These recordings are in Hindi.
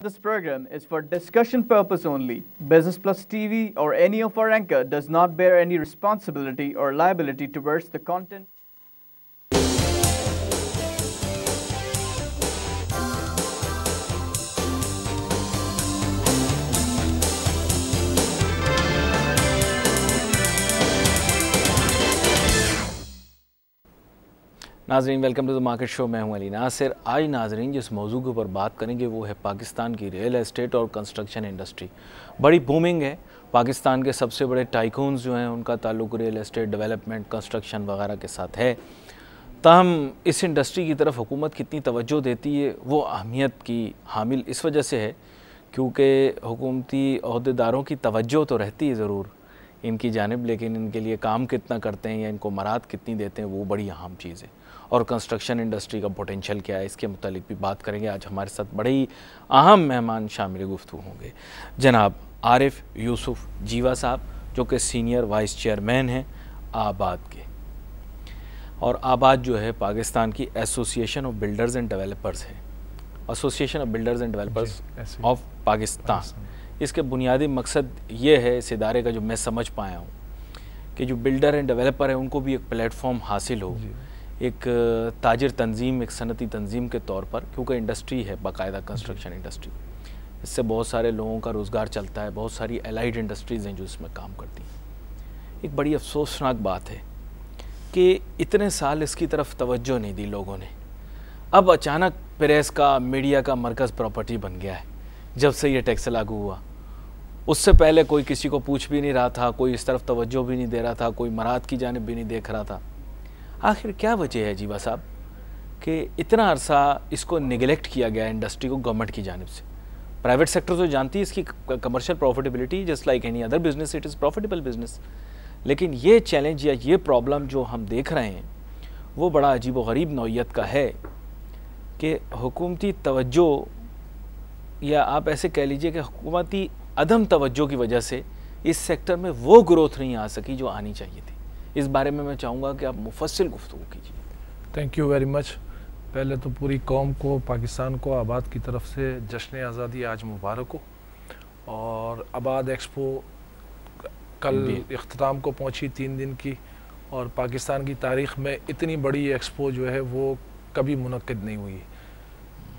This program is for discussion purpose only. Business Plus TV or any of our anchor does not bear any responsibility or liability towards the content. नाजरीन, welcome to the market show. मैं हूं अली नासिर। आज नाजरीन जिस मौजू के ऊपर बात करेंगे वो है पाकिस्तान की रियल एस्टेट और कंस्ट्रक्शन इंडस्ट्री। बड़ी बूमिंग है। पाकिस्तान के सबसे बड़े टाइकून्स जो हैं उनका ताल्लुक रियल एस्टेट डेवलपमेंट, कंस्ट्रक्शन वगैरह के साथ है। ताहम इस इंडस्ट्री की तरफ हुकूमत कितनी तवज्जो देती है वो अहमियत की हामिल इस वजह से है क्योंकि हुकूमती अहदेदारों की तवज्जो तो रहती है ज़रूर इनकी जानिब, लेकिन इनके लिए काम कितना करते हैं या इनको मराद कितनी देते हैं वो बड़ी अहम चीज़ है। और कंस्ट्रक्शन इंडस्ट्री का पोटेंशियल क्या है इसके मुतालिक भी बात करेंगे। आज हमारे साथ बड़े ही अहम मेहमान शामिल गुफ्तगू होंगे। जनाब आरिफ यूसुफ जीवा साहब जो कि सीनियर वाइस चेयरमैन हैं आबाद के, और आबाद जो है पाकिस्तान की association of builders and developers है, association of builders and developers of Pakistan. इसके बुनियादी मकसद ये है इस इदारे का, जो मैं समझ पाया हूँ, कि जो बिल्डर एंड डेवलपर हैं उनको भी एक प्लेटफॉर्म हासिल हो, एक ताजिर तंजीम, एक सनती तंजीम के तौर पर, क्योंकि इंडस्ट्री है बाकायदा कंस्ट्रक्शन इंडस्ट्री, इससे बहुत सारे लोगों का रोज़गार चलता है, बहुत सारी एलाइड इंडस्ट्रीज़ हैं जो इसमें काम करती हैं। एक बड़ी अफसोसनाक बात है कि इतने साल इसकी तरफ तवज्जो नहीं दी लोगों ने। अब अचानक प्रेस का, मीडिया का मरकज़ प्रॉपर्टी बन गया है जब से ये टैक्स लागू हुआ। उससे पहले कोई किसी को पूछ भी नहीं रहा था, कोई इस तरफ तवज्जो भी नहीं दे रहा था, कोई मराद की जानिब भी नहीं देख रहा था। आखिर क्या वजह है जीवा साहब कि इतना अरसा इसको निगलेक्ट किया गया इंडस्ट्री को गवर्नमेंट की जानिब से? प्राइवेट सेक्टर तो जानती है इसकी commercial profitability, just like any other business it is profitable business. लेकिन ये चैलेंज या ये प्रॉब्लम जो हम देख रहे हैं वो बड़ा अजीब व गरीब नौइयत का है कि हुकूमती तवज्जो, या आप ऐसे कह लीजिए कि हुकूमती अदम तवज्जो की वजह से इस सेक्टर में वो ग्रोथ नहीं आ सकी जो आनी चाहिए थी। इस बारे में मैं चाहूँगा कि आप मुफस्सिल गुफ्तगू कीजिए। Thank you very much. पहले तो पूरी कौम को, पाकिस्तान को आबाद की तरफ से जश्न आज़ादी आज मुबारक हो। और आबाद एक्सपो कल इख्तिताम को पहुँची 3 दिन की, और पाकिस्तान की तारीख़ में इतनी बड़ी एक्सपो जो है वो कभी मुनक्किद नहीं हुई।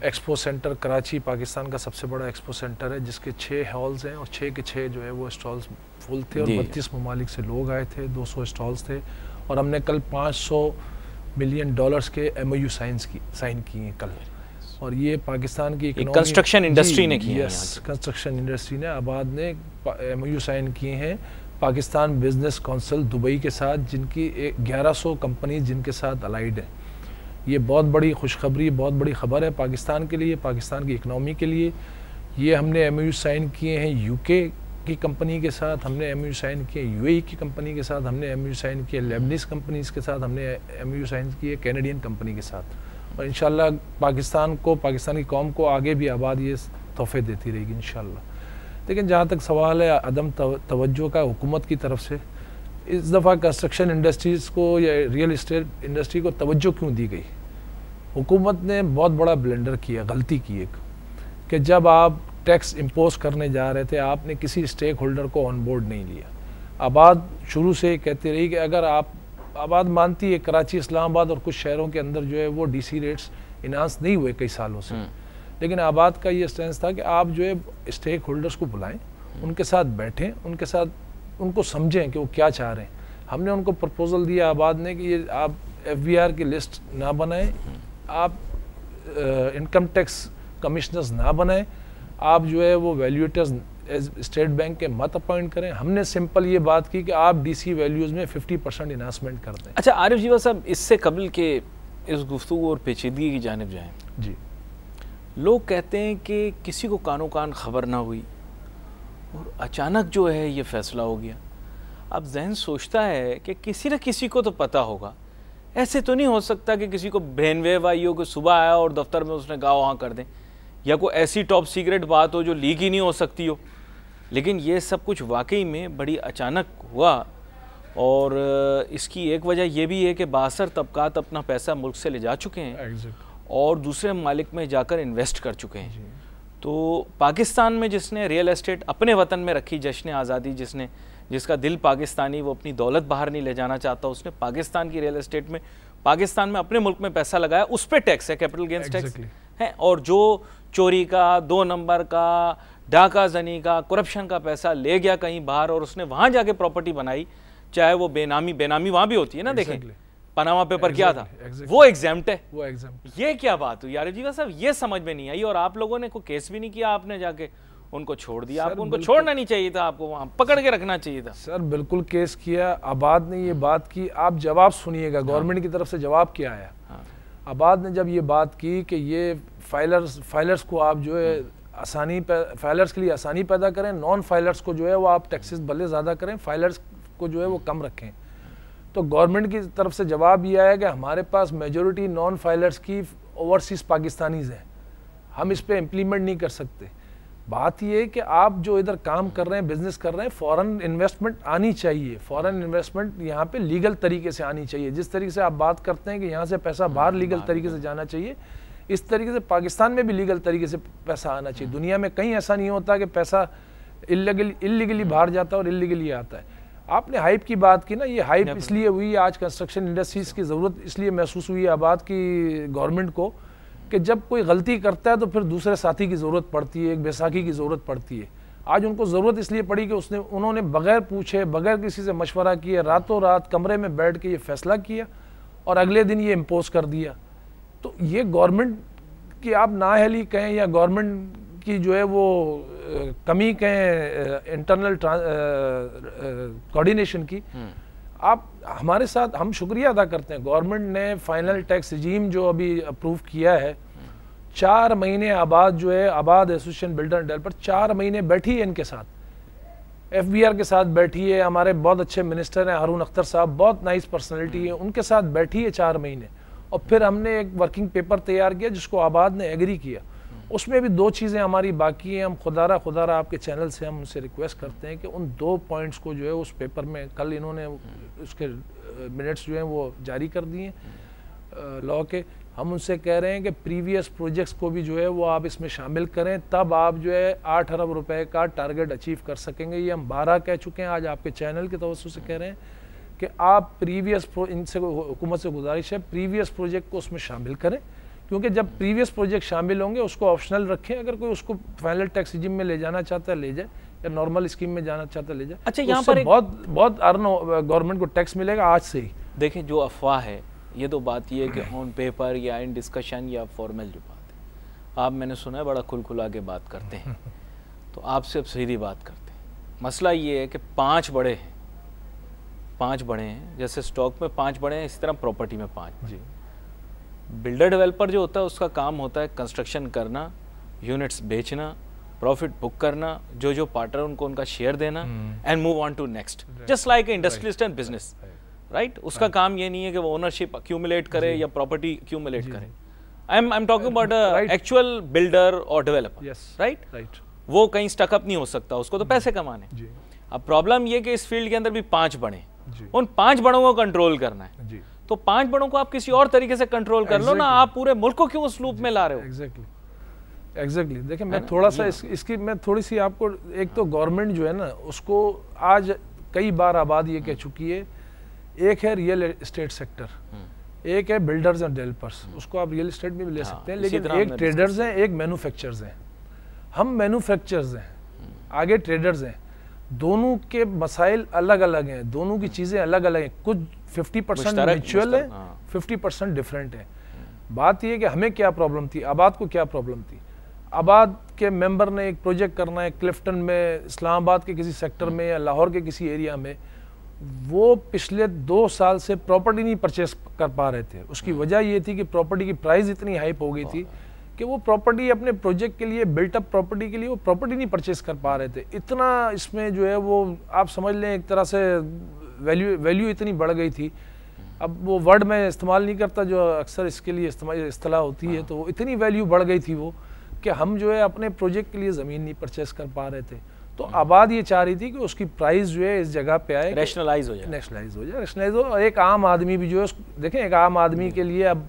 एक्सपो सेंटर कराची पाकिस्तान का सबसे बड़ा एक्सपो सेंटर है जिसके 6 हॉल्स हैं, और 6 के 6 जो है वो स्टॉल्स फुल थे, और 32 ममालिक से लोग आए थे, 200 स्टॉल्स थे। और हमने कल $500 मिलियन के MOU साइन किए हैं कल। और ये पाकिस्तान की कंस्ट्रक्शन इंडस्ट्री ने किए हैं। कंस्ट्रक्शन इंडस्ट्री ने, आबाद ने MOU साइन किए हैं पाकिस्तान बिजनेस काउंसिल दुबई के साथ, जिनकी 1100 कंपनीज जिनके साथ अलाइड है। ये बहुत बड़ी खुशखबरी, बहुत बड़ी खबर है पाकिस्तान के लिए, पाकिस्तान की इकनॉमी के लिए। ये हमने MOU साइन किए हैं UK की कंपनी के साथ, हमने MOU साइन किए UAE की कंपनी के साथ, हमने MOU साइन किए लेबनीज कंपनीज के साथ, हमने MOU साइन किए कैनेडियन कंपनी के साथ। और इंशाल्लाह पाकिस्तान को, पाकिस्तानी कौम को आगे भी आबाद ये तोहफे देती रहेगी इंशाल्लाह। लेकिन जहाँ तक सवाल है अदम तवज्जो का हुकूमत की तरफ से, इस दफ़ा कंस्ट्रक्शन इंडस्ट्रीज़ को या रियल इस्टेट इंडस्ट्री को तवज्जो क्यों दी गई? हुकूमत ने बहुत बड़ा ब्लेंडर किया, गलती की एक, कि जब आप टैक्स इम्पोज करने जा रहे थे आपने किसी स्टेक होल्डर को ऑन बोर्ड नहीं लिया। आबाद शुरू से कहती रही कि अगर आप, आबाद मानती है कराची, इस्लामाबाद और कुछ शहरों के अंदर जो है वो DC रेट्स इन्हांस नहीं हुए कई सालों से, लेकिन आबाद का ये स्टैंस था कि आप जो है स्टेक होल्डर्स को बुलाएं, उनके साथ बैठें, उनके साथ उनको समझें कि वो क्या चाह रहे हैं। हमने उनको प्रपोज़ल दिया आबाद ने कि ये आप FBR की लिस्ट ना बनाएं, आप इनकम टैक्स कमिश्नर्स ना बनाएं, आप जो है वो वैल्यूएटर्स स्टेट बैंक के मत अपॉइंट करें। हमने सिंपल ये बात की कि आप DC वैल्यूज़ में 50% इन्वेस्टमेंट कर दें। अच्छा आरिफ जीवा साहब, इससे कबल के इस गुफ्तगू और पेचीदगी की जानिब जाएं जी, लोग कहते हैं कि किसी को कानो कान खबर ना हुई और अचानक जो है ये फैसला हो गया। अब जहन सोचता है कि किसी न किसी को तो पता होगा, ऐसे तो नहीं हो सकता कि किसी को ब्रेन वेव आई हो कि सुबह आया और दफ्तर में उसने कहा वहाँ कर दें, या कोई ऐसी टॉप सीक्रेट बात हो जो लीक ही नहीं हो सकती हो। लेकिन ये सब कुछ वाकई में बड़ी अचानक हुआ, और इसकी एक वजह यह भी है कि बासर तबकात अपना पैसा मुल्क से ले जा चुके हैं और दूसरे ममालिक में जाकर इन्वेस्ट कर चुके हैं। तो पाकिस्तान में जिसने रियल एस्टेट अपने वतन में रखी, जश्न आज़ादी, जिसका दिल पाकिस्तानी, वो अपनी दौलत बाहर नहीं ले जाना चाहता, उसने पाकिस्तान की रियल एस्टेट में, पाकिस्तान में अपने मुल्क में पैसा लगाया, उस पर टैक्स है, कैपिटल गेन्स टैक्स है। और जो चोरी का, 2 नंबर का, डाका जनी का, करप्शन का पैसा ले गया कहीं बाहर और उसने वहाँ जाके प्रॉपर्टी बनाई, चाहे वो बेनामी वहाँ भी होती है ना, देखें पनामा पेपर क्या था, वो एग्जाम्प्ट है, वो एग्जाम्प्ट। ये क्या बात हुई यार जी साहब, ये समझ में नहीं आई। और आप लोगों ने कोई केस भी नहीं किया, आपने जाके उनको छोड़ दिया। आपको उनको छोड़ना नहीं चाहिए था, आपको वहां पकड़ के रखना चाहिए था। सर बिल्कुल केस किया। आबाद ने ये बात की, आप जवाब सुनिएगा, गवर्नमेंट की तरफ से जवाब क्या आया। आबाद ने जब ये बात की कि ये फाइलर्स को आप जो है फाइलर्स के लिए आसानी पैदा करें, नॉन फाइलर्स को जो है वो आप टैक्सेस भले ज़्यादा करें, फाइलर्स को जो है वो कम रखें, तो गवर्नमेंट की तरफ से जवाब ये आया कि हमारे पास मेजॉरिटी नॉन फाइलर्स की ओवरसीज़ पाकिस्तानीज़ हैं, हम इस पर इम्प्लीमेंट नहीं कर सकते। बात ये है कि आप जो इधर काम कर रहे हैं, बिजनेस कर रहे हैं, फॉरेन इन्वेस्टमेंट आनी चाहिए। फॉरेन इन्वेस्टमेंट यहाँ पे लीगल तरीके से आनी चाहिए। जिस तरीके से आप बात करते हैं कि यहाँ से पैसा बाहर लीगल तरीके से जाना चाहिए, इस तरीके से पाकिस्तान में भी लीगल तरीके से पैसा आना चाहिए। दुनिया में कहीं ऐसा नहीं होता कि पैसा इल्लीगली बाहर जाता है और इल्लीगली आता है। आपने हाइप की बात की ना, ये हाइप इसलिए हुई, आज कंस्ट्रक्शन इंडस्ट्रीज़ की ज़रूरत इसलिए महसूस हुई आबाद की गवर्नमेंट को कि जब कोई गलती करता है तो फिर दूसरे साथी की ज़रूरत पड़ती है, एक बैसाखी की ज़रूरत पड़ती है। आज उनको ज़रूरत इसलिए पड़ी कि उन्होंने बगैर पूछे, बगैर किसी से मशवरा किए, रातों रात कमरे में बैठ के ये फैसला किया और अगले दिन ये इम्पोज कर दिया। तो ये गवर्नमेंट की आप नाअहली कहें या गवर्नमेंट की जो है वो कमी कहें इंटरनल कोऑर्डिनेशन की, आप हमारे साथ हम शुक्रिया अदा करते हैं। गवर्नमेंट ने फाइनल टैक्स रिजीम जो अभी अप्रूव किया है, 4 महीने आबाद जो है, आबाद एसोसिएशन बिल्डर एंड डेवलपर 4 महीने बैठी है इनके साथ, FBR के साथ बैठी है। हमारे बहुत अच्छे मिनिस्टर हैं हारून अख्तर साहब, बहुत नाइस पर्सनैलिटी है, उनके साथ बैठी है 4 महीने। और फिर हमने एक वर्किंग पेपर तैयार किया जिसको आबाद ने एग्री किया। उसमें भी 2 चीज़ें हमारी बाकी हैं। हम खुदारा आपके चैनल से हम उनसे रिक्वेस्ट करते हैं कि उन 2 पॉइंट्स को जो है उस पेपर में, कल इन्होंने उसके मिनट्स जो हैं वो जारी कर दिए लॉ के, हम उनसे कह रहे हैं कि प्रीवियस प्रोजेक्ट्स को भी जो है वो आप इसमें शामिल करें, तब आप जो है 8 अरब रुपए का टारगेट अचीव कर सकेंगे। ये हम 12 कह चुके हैं, आज आपके चैनल के तवज्जो से कह रहे हैं कि आप इनसे हुकूमत से गुजारिश है प्रीवियस प्रोजेक्ट को उसमें शामिल करें, क्योंकि जब प्रीवियस प्रोजेक्ट शामिल होंगे उसको ऑप्शनल रखें। अगर कोई उसको फाइनल टैक्स रिजीम में ले जाना चाहता है ले जाए, या नॉर्मल स्कीम में जाना चाहता है ले जाए। अच्छा, यहाँ पर बहुत अर्न गवर्नमेंट को टैक्स मिलेगा आज से ही। देखें, जो अफवाह है ये तो बात ये है कि ऑन पेपर या इन डिस्कशन या फॉर्मल जो बात है, आप मैंने सुना है बड़ा खुलखुला के बात करते हैं, तो आपसे अब सीधी बात करते हैं। मसला ये है कि 5 बड़े हैं, 5 बड़े हैं, जैसे स्टॉक में 5 बड़े हैं, इसी तरह प्रॉपर्टी में 5 जी। बिल्डर डेवलपर जो होता है उसका काम होता है कंस्ट्रक्शन करना, यूनिट्स बेचना, प्रॉफिट बुक करना, जो पार्टनर उनको उनका शेयर देना and move on to next, just like industrialist and business, right. उसका काम ये नहीं है कि वो ओनरशिप अक्यूमुलेट करे या प्रॉपर्टी अक्यूमुलेट करे। I am talking about actual builder और डेवलपर, राइट। वो कहीं स्टकअप नहीं हो सकता, उसको तो पैसे कमाने। अब प्रॉब्लम ये कि इस फील्ड के अंदर भी 5 बड़े, उन 5 बड़ों को कंट्रोल करना है। तो 5 बड़ों को आप किसी और तरीके से कंट्रोल कर लो ना, आप पूरे मुल्क को क्यों उस लूप में ला रहे हो? एग्जैक्टली। देखिए, मैं थोड़ा सा इसकी मैं थोड़ी सी आपको, एक तो गवर्नमेंट जो है ना उसको आज कई बार आबाद ये कह चुकी है, एक है रियल एस्टेट सेक्टर, एक है बिल्डर्स एंड डेवलपर्स, उसको आप रियल एस्टेट में भी ले सकते हैं, लेकिन एक ट्रेडर्स हैं, एक मैन्युफैक्चरर्स हैं। हम मैन्युफैक्चरर्स हैं, आगे ट्रेडर्स हैं, दोनों के मसाइल अलग अलग हैं, दोनों की चीज़ें अलग अलग हैं। कुछ 50% म्यूचुअल है, 50% डिफरेंट है। बात यह है कि हमें क्या प्रॉब्लम थी, आबाद को क्या प्रॉब्लम थी। आबाद के मेंबर ने एक प्रोजेक्ट करना है क्लिफ्टन में, इस्लामाबाद के किसी सेक्टर में या लाहौर के किसी एरिया में, वो पिछले 2 साल से प्रॉपर्टी नहीं परचेस कर पा रहे थे। उसकी वजह ये थी कि प्रॉपर्टी की प्राइस इतनी हाइप हो गई थी कि वो प्रॉपर्टी अपने प्रोजेक्ट के लिए, बिल्टअप प्रॉपर्टी के लिए वो प्रॉपर्टी नहीं परचेस कर पा रहे थे। इतना इसमें जो है वो आप समझ लें एक तरह से वैल्यू इतनी बढ़ गई थी। अब वो वर्ड मैं इस्तेमाल नहीं करता जो अक्सर इसके लिए इस्तेलाह होती है, तो वो इतनी वैल्यू बढ़ गई थी वो कि हम जो है अपने प्रोजेक्ट के लिए ज़मीन नहीं परचेस कर पा रहे थे। तो आबाद ये चाह रही थी कि उसकी प्राइस जो है इस जगह पे आए, रैशनलाइज हो जाए। और एक आम आदमी भी जो है, देखें एक आम आदमी के लिए अब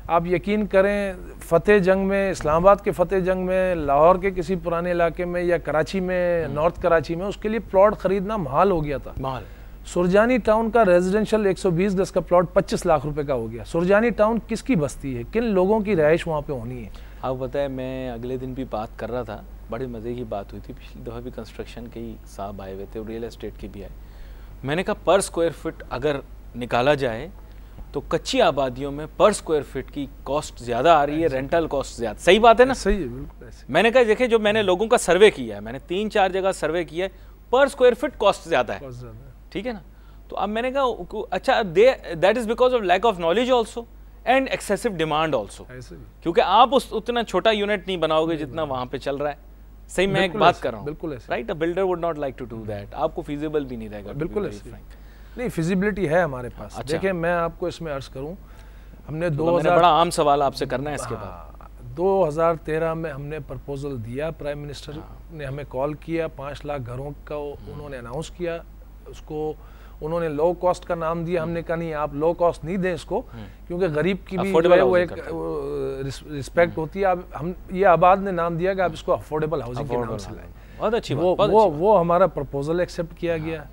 आप यकीन करें फतेह जंग में, इस्लामाबाद के फतेह जंग में, लाहौर के किसी पुराने इलाके में या कराची में, नॉर्थ कराची में, उसके लिए प्लॉट खरीदना महाल हो गया था। महाल। सुरजानी टाउन का रेजिडेंशियल 120 गज का प्लॉट 25 लाख रुपए का हो गया। सुरजानी टाउन किसकी बस्ती है, किन लोगों की रहायश वहाँ पे होनी है? आपको पता है, मैं अगले दिन भी बात कर रहा था, बड़े मज़े की बात हुई थी। पिछली दफ़ा भी कंस्ट्रक्शन के ही साहब आए हुए थे, रियल एस्टेट के भी आए। मैंने कहा पर स्क्वायर फीट अगर निकाला जाए तो कच्ची आबादियों में पर स्क्वायर फीट की कॉस्ट ज़्यादा आ रही है, रेंटल कॉस्ट ज़्यादा। सही बात है ना? सही है, बिल्कुल ऐसे। मैंने कहा देखिए, जो मैंने लोगों का सर्वे किया है, मैंने 3-4 जगह सर्वे किया है, पर स्क्वायर फीट कॉस्ट ज़्यादा है, ठीक है ना? तो अब मैंने कहा अच्छा, that is because of lack of knowledge also and excessive demand also, क्योंकि आप उतना छोटा यूनिट नहीं बनाओगे जितना वहाँ पे चल रहा है। सही, मैं एक बात कर रहा हूँ, बिल्कुल ऐसे, right? A builder would not like to do that, आपको फीजिबल भी नहीं रहेगा। बिल्कुल ऐसे नहीं, फिजिबिलिटी है हमारे पास। अच्छा। देखिए मैं आपको इसमें अर्ज करूं, हमने तो मैंने बड़ा आम सवाल आपसे करना है इसके बाद। 2013 में हमने प्रपोजल दिया, प्राइम मिनिस्टर ने हमें कॉल किया, 5 लाख घरों का उन्होंने अनाउंस किया, उसको उन्होंने लो कॉस्ट का नाम दिया। हमने कहा नहीं, आप लो कॉस्ट नहीं दें इसको, क्योंकि गरीब की भी जो है वो एक रिस्पेक्ट होती है। अब हम ये आबाद ने नाम दिया कि आप इसको अफोर्डेबल हाउसिंग के नाम से लाएं। बहुत अच्छी बात। वो हमारा प्रपोजल एक्सेप्ट किया गया।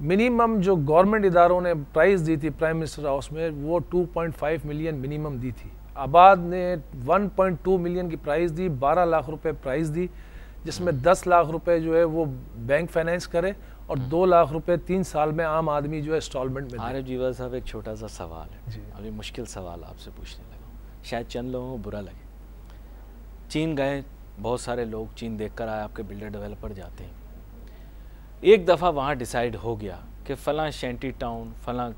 मिनिमम जो गवर्नमेंट इदारों ने प्राइस दी थी प्राइम मिनिस्टर हाउस में, वो 2.5 मिलियन मिनिमम दी थी। आबाद ने 1.2 मिलियन की प्राइस दी, 12 लाख रुपए प्राइस दी, जिसमें 10 लाख रुपए जो है वो बैंक फाइनेंस करे और 2 लाख रुपए 3 साल में आम आदमी जो है इंस्टॉलमेंट में। आरिफ जीवा साहब, एक छोटा सा सवाल है, अभी मुश्किल सवाल आपसे पूछने लगा, शायद चंद लोगों को बुरा लगे। चीन गए बहुत सारे लोग, चीन देखकर आए, आपके बिल्डर डेवलपर जाते हैं, एक दफ़ा वहाँ डिसाइड हो गया कि फ़लाँ शेंटी टाउन, फ़लाँ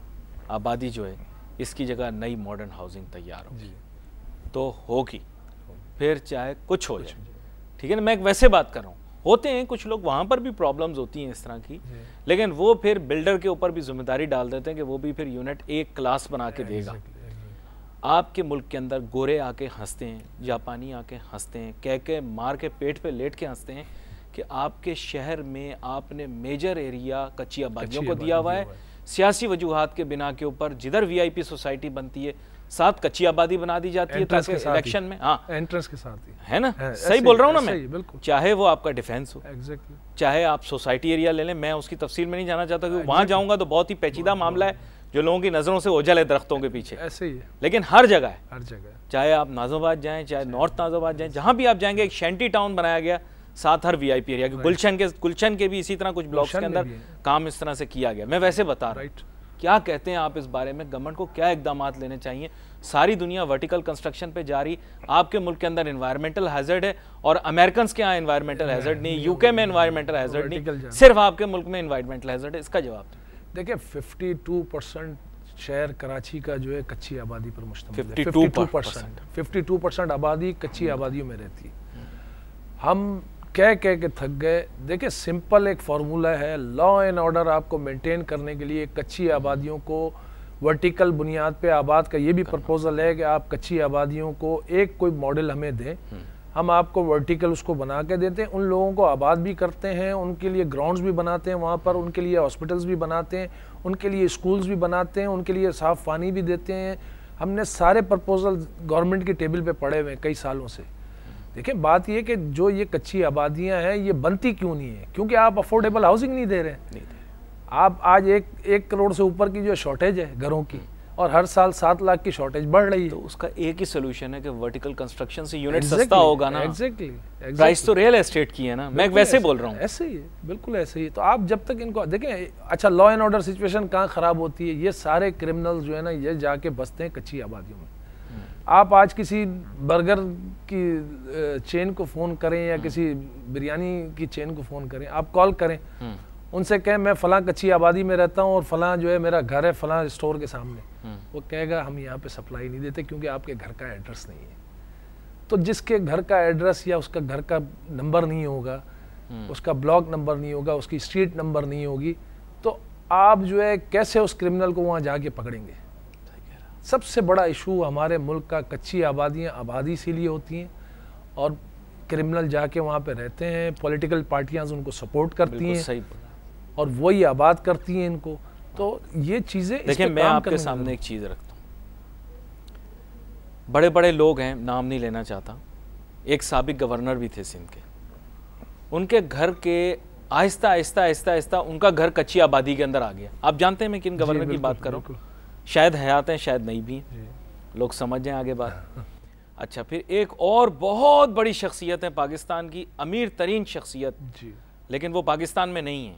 आबादी जो है इसकी जगह नई मॉडर्न हाउसिंग तैयार होगी, तो होगी, फिर चाहे कुछ हो जाए, ठीक है ना? मैं एक वैसे बात कर रहा हूँ, होते हैं कुछ लोग, वहाँ पर भी प्रॉब्लम्स होती हैं इस तरह की, लेकिन वो फिर बिल्डर के ऊपर भी जिम्मेदारी डाल देते हैं कि वो भी फिर यूनिट एक क्लास बना के देगा। आपके मुल्क के अंदर गोरे आके हंसते हैं, जापानी आके हंसते हैं, कह के मार के पेट पे लेट के हंसते हैं कि आपके शहर में आपने मेजर एरिया कच्ची आबादियों को दिया हुआ है, सियासी वजूहात के बिना के ऊपर, जिधर वीआईपी सोसाइटी बनती है साथ कच्ची आबादी बना दी जाती है ताकि इलेक्शन में, हाँ एंट्रेंस के साथ ही है ना? सही बोल रहा हूँ ना मैं? चाहे वो आपका डिफेंस हो, चाहे आप सोसाइटी एरिया ले लें, मैं उसकी तफसील में नहीं जाना चाहता क्योंकि वहाँ जाऊँगा तो बहुत ही पेचीदा मामला है जो लोगों की नज़रों से ओझल है दरख्तों के पीछे। ऐसे ही है, लेकिन हर जगह है, हर जगह, चाहे चाहे आप नाजोबाद जाएँ, चाहे नॉर्थ नाजोबाद जाएँ, जहाँ भी आप जाएंगे एक शेंटी टाउन बनाया गया साथ हर वीआईपी एरिया। गुलशन के भी इसी तरह कुछ ब्लॉक्स के अंदर काम इस तरह से किया गया। मैं वैसे बता रहा हूँ, क्या कहते हैं आप इस बारे में? गवर्नमेंट को क्या इकदाम लेने चाहिए? सारी दुनिया वर्टिकल कंस्ट्रक्शन पे जा रही, आपके मुल्क के अंदर एनवायरमेंटल हैजर्ड है और अमेरिकन के यहाँ एनवायरमेंटल हैजर्ड नहीं, यूके में एनवायरमेंटल हैजर्ड नहीं, सिर्फ आपके मुल्क में एनवायरमेंटल हैजर्ड है। इसका जवाब देखिए, 52% शहर कराची का जो है कच्ची आबादी पर मुश्तमिल है। 52% आबादी कच्ची आबादियों में रहती है। हम कह के थक गए। देखिए, सिंपल एक फार्मूला है, लॉ एंड ऑर्डर आपको मेंटेन करने के लिए कच्ची आबादियों को वर्टिकल बुनियाद पे आबाद का ये भी प्रपोजल है कि आप कच्ची आबादियों को एक कोई मॉडल हमें दें, हम आपको वर्टिकल उसको बना के देते हैं, उन लोगों को आबाद भी करते हैं, उनके लिए ग्राउंड्स भी बनाते हैं वहाँ पर, उनके लिए हॉस्पिटल्स भी बनाते हैं, उनके लिए स्कूल्स भी बनाते हैं, उनके लिए साफ़ पानी भी देते हैं। हमने सारे प्रपोजल गवर्नमेंट की टेबल पे पड़े हुए हैं कई सालों से। देखिए, बात ये कि जो ये कच्ची आबादियाँ हैं ये बनती क्यों नहीं है? क्योंकि आप अफोर्डेबल हाउसिंग नहीं दे रहे हैं। आप आज 1 करोड़ से ऊपर की जो शॉर्टेज है घरों की, और हर साल 7 लाख की शॉर्टेज बढ़ रही है, तो उसका एक ही सोल्यूशन है कि वर्टिकल कंस्ट्रक्शन से यूनिट सस्ता होगा ना। एग्जैक्टली, प्राइस तो रियल एस्टेट की है ना, मैं वैसे बोल रहा हूँ। ऐसे ही है, बिल्कुल ऐसे ही। तो आप जब तक इनको देखें, अच्छा लॉ एंड ऑर्डर सिचुएशन कहाँ खराब होती है? ये सारे क्रिमिनल जो है ना, ये जाके बसते हैं कच्ची आबादियों में। आप आज किसी बर्गर की चेन को फ़ोन करें या किसी बिरयानी की चेन को फ़ोन करें, आप कॉल करें, उनसे कहें मैं फ़लाँ कच्ची आबादी में रहता हूँ और फ़लाँ जो है मेरा घर है फ़लाँ स्टोर के सामने, वो कहेगा हम यहाँ पे सप्लाई नहीं देते क्योंकि आपके घर का एड्रेस नहीं है। तो जिसके घर का एड्रेस या उसका घर का नंबर नहीं होगा, उसका ब्लॉक नंबर नहीं होगा, उसकी स्ट्रीट नंबर नहीं होगी, तो आप जो है कैसे उस क्रिमिनल को वहाँ जाके पकड़ेंगे? सबसे बड़ा इशू हमारे मुल्क का कच्ची आबादियाँ आबादी इसीलिए होती हैं और क्रिमिनल जाके वहाँ पे रहते हैं, पॉलिटिकल पार्टियाँ उनको सपोर्ट करती हैं, सही और वही आबाद करती हैं इनको। तो ये चीज़ें, देखिए मैं आपके सामने एक चीज़ रखता हूँ, बड़े बड़े लोग हैं, नाम नहीं लेना चाहता, एक साबिक गवर्नर भी थे सिंध के, उनके घर के आहिस्ता आहिस्ता आहिस्ता आहिस्ता उनका घर कच्ची आबादी के अंदर आ गया। आप जानते हैं मैं किन गवर्नर की बात कर रहा हूँ? शायद हयात हैं, शायद नहीं भी हैं, लोग समझ जाएं आगे बात। अच्छा, फिर एक और बहुत बड़ी शख्सियत है पाकिस्तान की, अमीर तरीन शख्सियत, लेकिन वो पाकिस्तान में नहीं है,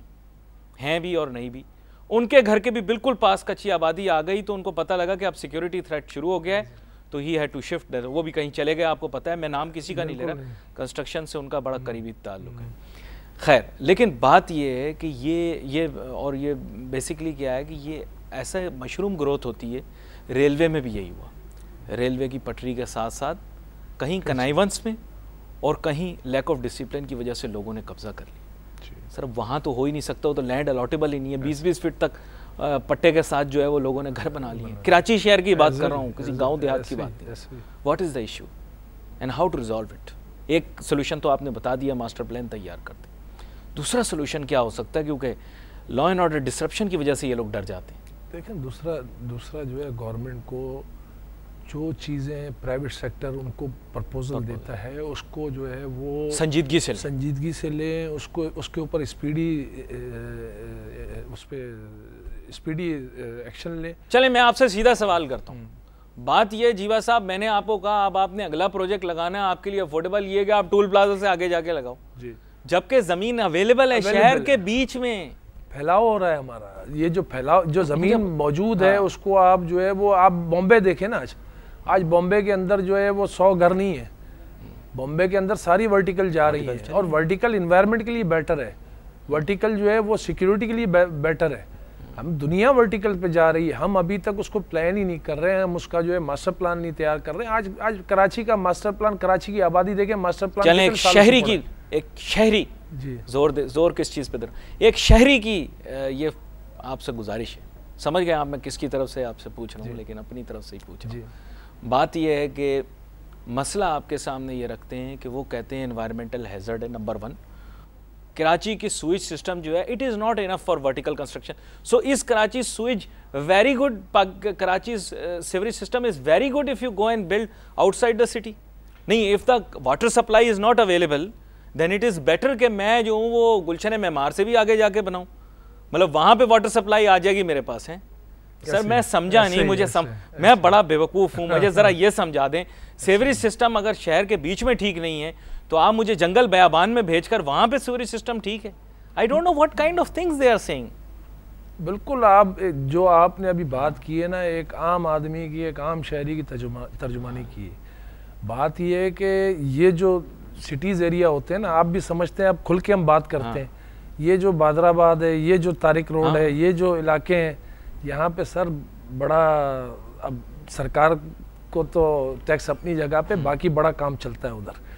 हैं भी और नहीं भी। उनके घर के भी बिल्कुल पास कच्ची आबादी आ गई, तो उनको पता लगा कि अब सिक्योरिटी थ्रेट शुरू हो गया है, तो ही हैड टू शिफ्ट। वो भी कहीं चले गए, आपको पता है, मैं नाम किसी का नहीं ले रहा, कंस्ट्रक्शन से उनका बड़ा करीबी ताल्लुक है। खैर, लेकिन बात ये है कि ये बेसिकली क्या है कि ये ऐसा मशरूम ग्रोथ होती है। रेलवे में भी यही हुआ, रेलवे की पटरी के साथ साथ कहीं कनाइवेंस में और कहीं लैक ऑफ डिसिप्लिन की वजह से लोगों ने कब्जा कर लिया। सर वहाँ तो हो ही नहीं सकता, वो तो लैंड अलॉटेबल ही नहीं है। 20-20 फीट तक पट्टे के साथ जो है वो लोगों ने घर बना लिए। कराची शहर की बात कर रहा हूँ, किसी गांव देहात की बात नहीं। What is the issue and how to resolve it? एक सोल्यूशन तो आपने बता दिया, मास्टर प्लान तैयार करते। दूसरा सोल्यूशन क्या हो सकता है? क्योंकि लॉ एंड ऑर्डर डिसरप्शन की वजह से ये लोग डर जाते हैं। देखें, दूसरा जो है गवर्नमेंट को जो चीज़ें प्राइवेट सेक्टर उनको प्रपोजल देता है उसको जो है वो संजीदगी से लें, उसको उसके ऊपर स्पीडी एक्शन लें। चले मैं आपसे सीधा सवाल करता हूँ। बात ये जीवा साहब, मैंने आपको कहा अब आपने अगला प्रोजेक्ट लगाना है, आपके लिए अफोर्डेबल ये कि आप टूल प्लाजा से आगे जाके लगाओ जी, जबकि जमीन अवेलेबल है शहर के बीच में। फैलाव हो रहा है हमारा, ये जो फैलाव जो जमीन मौजूद है उसको आप जो है वो आप बॉम्बे देखें ना, आज बॉम्बे के अंदर जो है वो 100 घर नहीं है, बॉम्बे के अंदर सारी वर्टिकल जा रही है, और वर्टिकल इन्वायरमेंट के लिए बेटर है, वर्टिकल जो है वो सिक्योरिटी के लिए बेटर है। हम दुनिया वर्टिकल पे जा रही है, हम अभी तक उसको प्लान ही नहीं कर रहे हैं, हम उसका जो है मास्टर प्लान नहीं तैयार कर रहे हैं। आज कराची का मास्टर प्लान, कराची की आबादी देखें, मास्टर प्लान एक शहरी जी, जोर किस चीज़ पे दर, एक शहरी की ये आपसे गुजारिश है, समझ गए आप मैं किसकी तरफ से आपसे पूछ रहा हूँ, लेकिन अपनी तरफ से ही पूछ रहा हूँ। बात ये है कि मसला आपके सामने ये रखते हैं कि वो कहते हैं एनवायरमेंटल हैजर्ड है। नंबर 1, कराची की स्विच सिस्टम जो है it is not enough for vertical construction. So is Karachi switch very good, Karachi sewerage system is very good if you go and build outside the city. नहीं, if the water supply is not available then it is better कि मैं जो हूँ वो गुलशन मेमार से भी आगे जाके बनाऊँ, मतलब वहाँ पे वाटर सप्लाई आ जाएगी मेरे पास है। सर मैं समझा नहीं, मुझे मैं बड़ा बेवकूफ़ हूँ, मुझे ज़रा ये समझा दें। सीवरेज सिस्टम अगर शहर के बीच में ठीक नहीं है तो आप मुझे जंगल बयाबान में भेजकर वहाँ पे सीवरेज सिस्टम ठीक है। I don't know what kind of things they are saying. बिल्कुल, आप जो आपने अभी बात की है ना, एक आम आदमी की, एक आम शहरी की तर्जुमानी की है। बात ये है कि ये जो सिटीज़ एरिया होते हैं ना, आप भी समझते हैं, अब खुल के हम बात करते हैं, ये जो बादराबाद है, ये जो तारिक रोड है, ये जो इलाके हैं, यहाँ पे सर बड़ा, अब सरकार को तो टैक्स अपनी जगह पे, बाकी बड़ा काम चलता है उधर।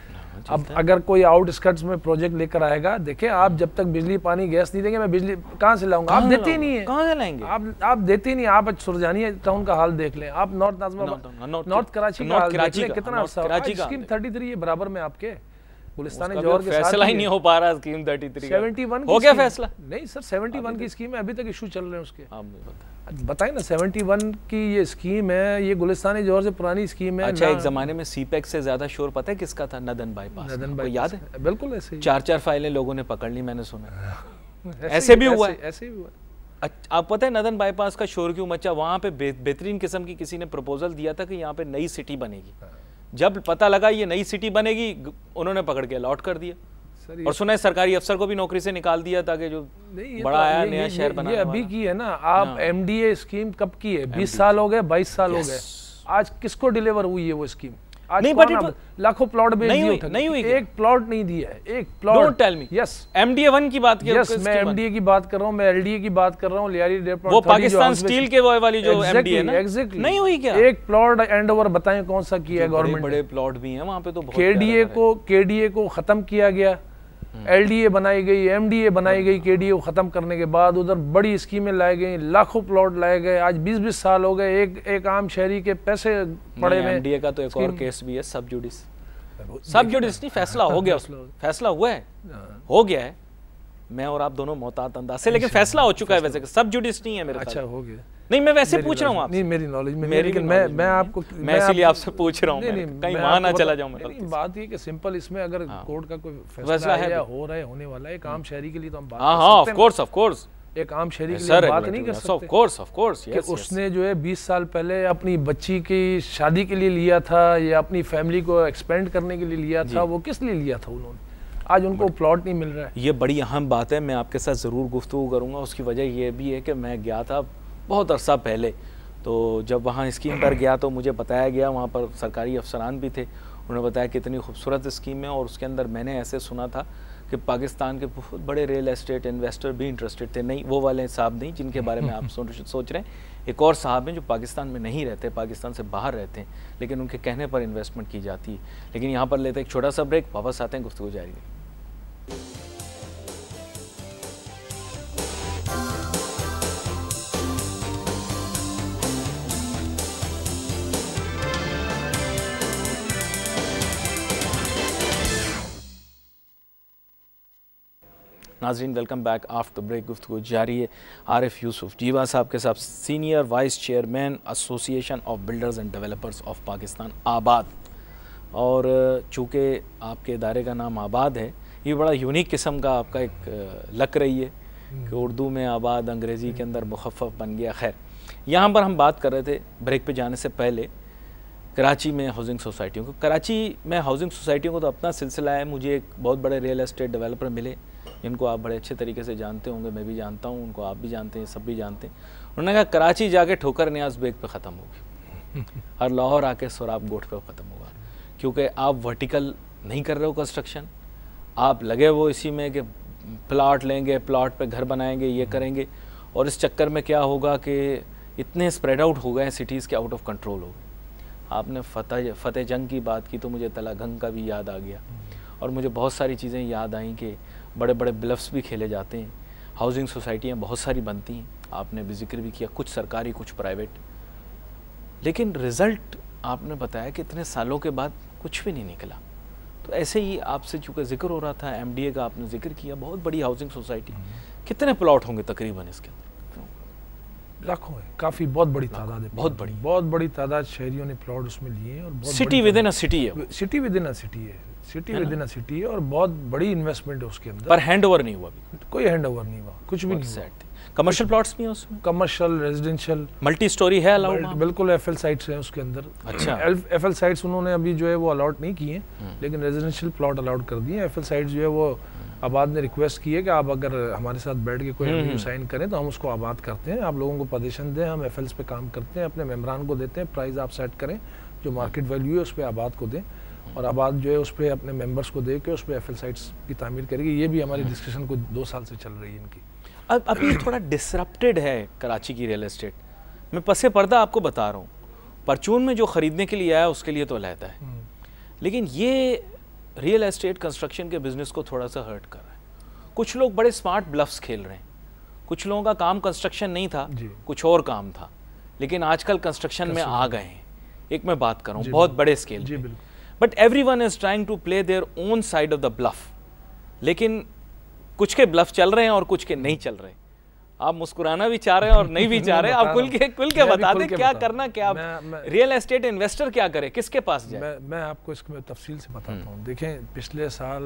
अब अगर कोई आउटस्कर्ट्स में प्रोजेक्ट लेकर आएगा, देखें आप जब तक बिजली पानी गैस नहीं देंगे, मैं बिजली कहाँ से लाऊंगा? आप देते ही नहीं है, कहाँ से लाएंगे? आप देते ही नहीं। आप सुरजानी टाउन का हाल देख लें, आप नॉर्थ कराची का हाल देख लें, कितना स्कीम 33 है बराबर में आपके गुलिस्तान जौहर के साथ फैसला ही नहीं हो पा रहा। स्कीम 33 71 हो गया फैसला? नहीं सर, 71 की स्कीम है, अभी तक इशू चल रहे हैं उसके। बताएं ना, 71 की ये स्कीम है, ये गुलिस्तान जौहर से पुरानी स्कीम है। अच्छा, एक जमाने में सीपेक से ज्यादा शोर पता है किसका था? Northern bypass. नदन बाईपास याद है? बिल्कुल ऐसे ही 4-4 फाइलें लोगों ने पकड़ ली, मैंने सुना। ऐसे भी हुआ है, ऐसे भी हुआ। आप पता है नदन बाईपास का शोर क्यों मचा? वहाँ पे बेहतरीन किस्म की किसी ने प्रपोजल दिया था कि यहाँ पे नई सिटी बनेगी। जब पता लगा ये नई सिटी बनेगी, उन्होंने पकड़ के अलॉट कर दिया, और सुना है सरकारी अफसर को भी नौकरी से निकाल दिया ताकि जो बड़ा आया नया शहर बना। ये अभी की है ना, आप एमडीए स्कीम कब की है? 20 साल हो गए, 22 साल हो गए, आज किसको डिलीवर हुई है वो स्कीम? आज लाखों प्लॉट नहीं हुई, एक प्लॉट नहीं दिया है, एक plot. Don't tell me. Yes, MDA 1 की बात कर, मैं एमडीए की बात कर रहा हूँ, मैं एलडीए की बात कर रहा हूँ, लियारी वो पाकिस्तान स्टील के वो वाली जो एमडीए है ना, एग्जैक्टली नहीं हुई क्या? एक प्लॉट एंड ओवर बताएं कौन सा किया है गवर्नमेंट? बड़े प्लॉट भी हैं वहाँ पे तो। केडीए को खत्म किया गया, एलडीए बनाई गई, एमडीए बनाई गई, केडीए को खत्म करने के बाद उधर बड़ी स्कीमें लाई गई, लाखों प्लॉट लाए गए। आज 20-20 साल हो गए, एक आम शहरी के पैसे पड़े हुए। एमडीए का तो एक और केस भी है, सब जुडिस नहीं, फैसला हो गया, फैसला हुआ है, हो गया है। मैं और आप दोनों मोहतात अंदाज से, लेकिन फैसला हो चुका है वैसे, सब जुडिस नहीं है मेरे। अच्छा, हो गया? नहीं, मैं वैसे पूछ रहा हूँ आपसे। नहीं, मेरी नॉलेज में मेरी लेकिन मैं आपको मैं इसलिए आपसे पूछ रहा हूँ, कहीं वहां ना चला जाऊँ मैं। बात ये कि सिंपल इसमें अगर कोर्ट का कोई फैसला है या हो रहा है, होने वाला है, एक आम शहरी के लिए तो हम बात कर सकते हैं। ऑफ कोर्स एक आम शहरी के लिए बात नहीं कर सकते। ऑफ कोर्स कि उसने जो है 20 साल पहले अपनी बच्ची की शादी के लिए लिया था या अपनी फैमिली को एक्सपेंड करने के लिए लिया था, वो किस लिए लिया था उन्होंने, आज उनको प्लॉट नहीं मिल रहा है। ये बड़ी अहम बात है, मैं आपके साथ ज़रूर गुफ्तगू करूँगा। उसकी वजह ये भी है कि मैं गया था बहुत अरसा पहले, तो जब वहाँ स्कीम पर गया तो मुझे बताया गया, वहाँ पर सरकारी अफसरान भी थे, उन्होंने बताया कितनी खूबसूरत स्कीम है। और उसके अंदर मैंने ऐसे सुना था कि पाकिस्तान के बहुत बड़े रियल एस्टेट इन्वेस्टर भी इंटरेस्टेड थे। नहीं, वो वाले साहब नहीं जिनके बारे में आप सोच रहे हैं। एक और साहब हैं जो पाकिस्तान में नहीं रहते, पाकिस्तान से बाहर रहते हैं, लेकिन उनके कहने पर इन्वेस्टमेंट की जाती है। लेकिन यहाँ पर लेते एक छोटा सा ब्रेक, वापस आते हैं, गुफ्तगू जारी है। नाज़रीन, वेलकम बैक। आफ्टर ब्रेक गुफ्तगू जारी है। आरिफ यूसुफ जीवा साहब के साथ, senior vice chairman association of builders and developers of Pakistan, आबाद। और चूँकि आपके इदारे का नाम आबाद है, ये बड़ा यूनिक किस्म का आपका एक लक रही है कि उर्दू में आबाद, अंग्रेज़ी के अंदर मुखफ़फ़ बन गया। खैर, यहाँ पर हम बात कर रहे थे ब्रेक पे जाने से पहले कराची में हाउसिंग सोसाइटियों को। कराची में हाउसिंग सोसाइटियों को तो अपना सिलसिला है। मुझे एक बहुत बड़े रियल एस्टेट डेवलपर मिले, इनको आप बड़े अच्छे तरीके से जानते होंगे, मैं भी जानता हूँ, उनको आप भी जानते हैं, सब भी जानते हैं। उन्होंने कहा कराची जाके ठोकर न्याज बेग पे ख़त्म होगी और लाहौर आके सोराब गोट पे ख़त्म होगा, क्योंकि आप वर्टिकल नहीं कर रहे हो कंस्ट्रक्शन, आप लगे वो इसी में कि प्लाट लेंगे, प्लाट पे घर बनाएंगे, ये करेंगे। और इस चक्कर में क्या होगा कि इतने स्प्रेड आउट हो गए सिटीज़ के, आउट ऑफ कंट्रोल हो गए। आपने फतेह जंग की बात की तो मुझे तलागंग का भी याद आ गया, और मुझे बहुत सारी चीज़ें याद आई कि बड़े बड़े ब्लफ्स भी खेले जाते हैं, हाउसिंग सोसाइटियाँ बहुत सारी बनती हैं, आपने भी जिक्र भी किया, कुछ सरकारी कुछ प्राइवेट। लेकिन रिज़ल्ट आपने बताया कि इतने सालों के बाद कुछ भी नहीं निकला। तो ऐसे ही आपसे चूँकि जिक्र हो रहा था, एमडीए का आपने जिक्र किया, बहुत बड़ी हाउसिंग सोसाइटी, कितने प्लॉट होंगे तकरीबन इसके अंदर? लाखों है, काफ़ी बहुत बड़ी तादाद है, बहुत बड़ी तादाद शहरियों ने प्लॉट उसमें लिए हैं। और city within a city है, city within a city है, city within a city है, और बहुत बड़ी इन्वेस्टमेंट है उसके अंदर। पर हैंड ओवर नहीं हुआ अभी, कोई हैंड ओवर नहीं हुआ, कुछ भी नहीं हुआ। कमर्शियल प्लॉट्स भी हैं उसमें, कमर्शियल, रेजिडेंशियल, मल्टी स्टोरी है अलाउड? बिल्कुल, एफएल साइट्स हैं उसके अंदर। अच्छा, एफएल साइट्स उन्होंने अभी जो है वो अलॉट नहीं किए, लेकिन रेजिडेंशियल प्लॉट अलाउड कर दिए। एफएल साइट्स जो है वो आबाद ने रिक्वेस्ट की है कि आप अगर हमारे साथ बैठ के कोई एमओयू साइन करें तो हम उसको आबाद करते हैं, आप लोगों को पोजीशन दें, हम एफएल्स पे काम करते हैं, अपने मेम्बरान को देते हैं, प्राइस आप सेट करें, जो मार्केट वैल्यू है उस पर आबाद को दें, और आबाद जो है उस पर अपने मेंबर्स को दे के उस पर एफएल साइट्स की तामीर करेगी। ये भी हमारी डिस्कशन को 2 साल से चल रही है इनकी। अब अभी थोड़ा डिसरप्टेड है कराची की रियल एस्टेट। मैं पसे पर्दा आपको बता रहा हूँ, परचून में जो ख़रीदने के लिए आया उसके लिए तो अलहदा है, लेकिन ये रियल एस्टेट कंस्ट्रक्शन के बिज़नेस को थोड़ा सा हर्ट कर रहा है। कुछ लोग बड़े स्मार्ट ब्लफ्स खेल रहे हैं, कुछ लोगों का काम कंस्ट्रक्शन नहीं था, कुछ और काम था, लेकिन आजकल कंस्ट्रक्शन में आ गए हैं। एक मैं बात करूँ बहुत बड़े स्केल पे, but everyone is trying to play their own side of the bluff, लेकिन कुछ के ब्लफ चल रहे हैं और कुछ के नहीं चल रहे। आप मुस्कुराना भी चाह रहे हैं और नहीं भी चाह रहे, आप खुल के बता दें क्या करना, क्या रियल एस्टेट इन्वेस्टर क्या करे, किसके पास जाए? मैं आपको इसमें तफसील से बताता हूँ। देखें, पिछले साल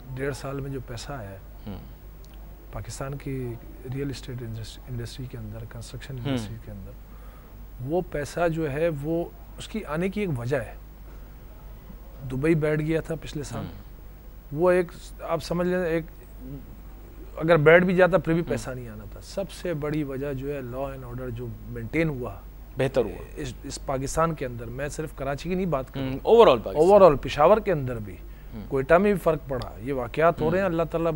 1.5 साल में जो पैसा आया है पाकिस्तान की रियल एस्टेट इंडस्ट्री के अंदर, कंस्ट्रक्शन इंडस्ट्री के अंदर, वो पैसा जो है वो उसकी आने की एक वजह है। दुबई बैठ गया था पिछले साल, वो एक आप समझ लें, एक अगर बैठ भी जाता फिर भी पैसा नहीं आना था। सबसे बड़ी वजह जो है लॉ एंड ऑर्डर जो मेंटेन हुआ, बेहतर हुआ इस पाकिस्तान के अंदर। मैं सिर्फ कराची की नहीं बात कर रहा, ओवरऑल पेशावर के अंदर भी, कोयटा में भी फ़र्क पड़ा। ये वाक़यात हो रहे हैं, अल्लाह ताला